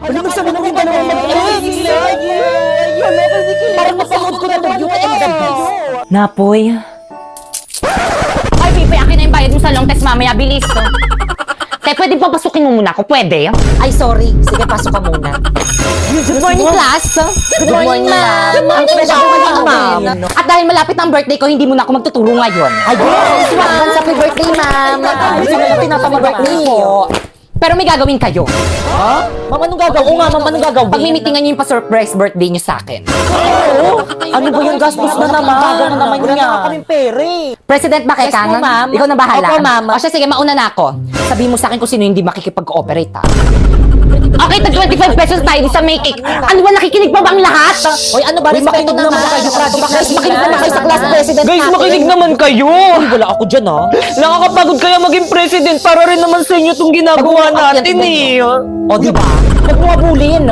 Malamig sa mga yung dalawang mag-iis. Parang napanood ko na to, Beauty and the Beast. Napoy. Ay, Pipe, akin na yung bayad mo sa long test mamaya. Bilis. Te, pwede papasukin mo muna ako? Pwede? Ay, sorry. Sige, pasok ka muna. Good morning, class. Good morning, ma'am. Good morning, ma'am. At dahil malapit ang birthday ko, hindi mo na ako magtuturo ngayon. Ayun! Advance happy birthday, ma'am! Gusto mo natin nasa birthday po. Pero may gagawin kayo. Ha? Ma'am, anong gagawin? Oo nga, ma'am, anong gagawin? Pag-mimitingan niyo yung pa-surprise birthday niyo sa akin. Oo! Ano ba yung gastos na naman? Gagawin na naman niya. Wala kaming pere. President Bakeka, Yes po, ma'am. ikaw na bahala. Opo, ma'am. O siya, sige, mauna na ako. Sabihin mo sa akin kung sino hindi makikipag-cooperate, ha? Okay, tag 25 pesos tayo sa may cake. Ano ba, nakikinig pa ba ang lahat? Hoy, ano ba? Respeto naman kayo. Guys, makinig naman kayo sa class president Guys, natin. makinig naman kayo! Uy, wala ako dyan, ha? Nakakapagod kaya maging president para rin naman sa inyo itong ginagawa Pag-umakyat natin din eh. O, di ba? Huwag mo abulin.